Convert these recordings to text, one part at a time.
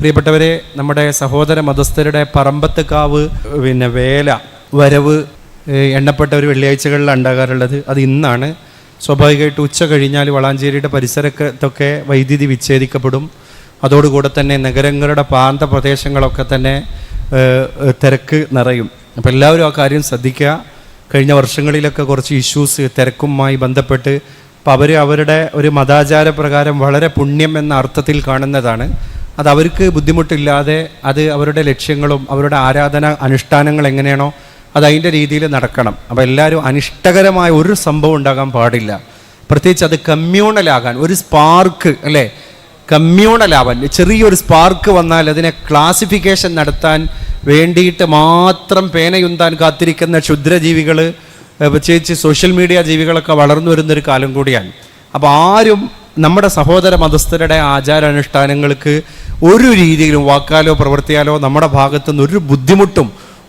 പ്രിയപ്പെട്ടവരെ, നമ്മുടെ സഹോദര മതസ്ഥരുടെ പറമ്പത്തുകാവ് വേല വരവ് എണ്ണപ്പെട്ട ഒരു വെള്ളിയാഴ്ചകളിലാണ് ഉണ്ടാകാറുള്ളത്. അത് ഇന്നാണ്. സ്വാഭാവികമായിട്ട് ഉച്ച കഴിഞ്ഞാൽ വളാഞ്ചേരിയുടെ പരിസരത്തൊക്കെ വൈദ്യുതി വിച്ഛേദിക്കപ്പെടും. അതോടുകൂടെ തന്നെ നഗരങ്ങളുടെ പ്രാന്ത പ്രദേശങ്ങളൊക്കെ തന്നെ തിരക്ക് നിറയും. അപ്പോൾ എല്ലാവരും ആ കാര്യം ശ്രദ്ധിക്കുക. കഴിഞ്ഞ വർഷങ്ങളിലൊക്കെ കുറച്ച് ഇഷ്യൂസ് തിരക്കുമായി ബന്ധപ്പെട്ട് അപ്പോൾ അവരുടെ ഒരു മതാചാര പ്രകാരം വളരെ പുണ്യം എന്ന അർത്ഥത്തിൽ കാണുന്നതാണ്. അത് അവർക്ക് ബുദ്ധിമുട്ടില്ലാതെ അത് അവരുടെ ലക്ഷ്യങ്ങളും അവരുടെ ആരാധന അനുഷ്ഠാനങ്ങൾ എങ്ങനെയാണോ അത് അതിൻ്റെ രീതിയിൽ നടക്കണം. അപ്പോൾ എല്ലാവരും അനിഷ്ടകരമായ ഒരു സംഭവം ഉണ്ടാകാൻ പാടില്ല. പ്രത്യേകിച്ച് അത് കമ്മ്യൂണലാകാൻ ഒരു സ്പാർക്ക് അല്ലേ, കമ്മ്യൂണലാവാൻ ചെറിയൊരു സ്പാർക്ക് വന്നാൽ അതിനെ ക്ലാസിഫിക്കേഷൻ നടത്താൻ വേണ്ടിയിട്ട് മാത്രം പേനയുന്താൻ കാത്തിരിക്കുന്ന ക്ഷുദ്രജീവികൾ, പ്രത്യേകിച്ച് സോഷ്യൽ മീഡിയ ജീവികളൊക്കെ വളർന്നു വരുന്നൊരു കാലം കൂടിയാണ്. അപ്പോൾ ആരും നമ്മുടെ സഹോദര മതസ്ഥരുടെ ആചാരാനുഷ്ഠാനങ്ങൾക്ക് ഒരു രീതിയിലും വാക്കാലോ പ്രവർത്തിയാലോ നമ്മുടെ ഭാഗത്തുനിന്ന് ഒരു ബുദ്ധിമുട്ടും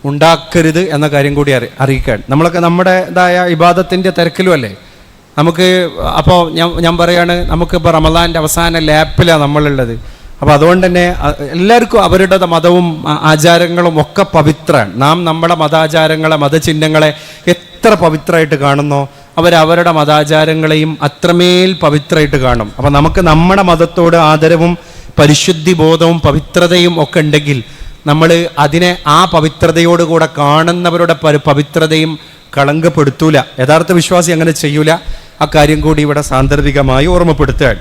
ഉണ്ടാക്കരുത് എന്ന കാര്യം കൂടി അറിയിക്കാൻ. നമ്മളൊക്കെ നമ്മുടേതായ ഇബാദത്തിൻ്റെ തിരക്കിലും അല്ലേ നമുക്ക്. അപ്പോൾ ഞാൻ പറയാണ്, നമുക്കിപ്പോൾ റമദാൻ്റെ അവസാന ലാപ്പിലാണ് നമ്മളുള്ളത്. അപ്പോൾ അതുകൊണ്ട് തന്നെ എല്ലാവർക്കും അവരുടെ മതവും ആചാരങ്ങളും ഒക്കെ പവിത്രമാണ്. നാം നമ്മുടെ മതാചാരങ്ങളെ മതചിഹ്നങ്ങളെ എത്ര പവിത്രമായിട്ട് കാണുന്നോ അവരവരുടെ മതാചാരങ്ങളെയും അത്രമേൽ പവിത്രമായിട്ട് കാണും. അപ്പം നമുക്ക് നമ്മുടെ മതത്തോട് ആദരവും പരിശുദ്ധി ബോധവും പവിത്രതയും ഒക്കെ ഉണ്ടെങ്കിൽ നമ്മൾ അതിനെ ആ പവിത്രതയോടുകൂടെ കാണുന്നവരുടെ പവിത്രതയും കളങ്കപ്പെടുത്തൂല. യഥാർത്ഥ വിശ്വാസി അങ്ങനെ ചെയ്യൂല. ആ കാര്യം കൂടി ഇവിടെ സാന്ദർഭികമായി ഓർമ്മപ്പെടുത്തുകയാണ്.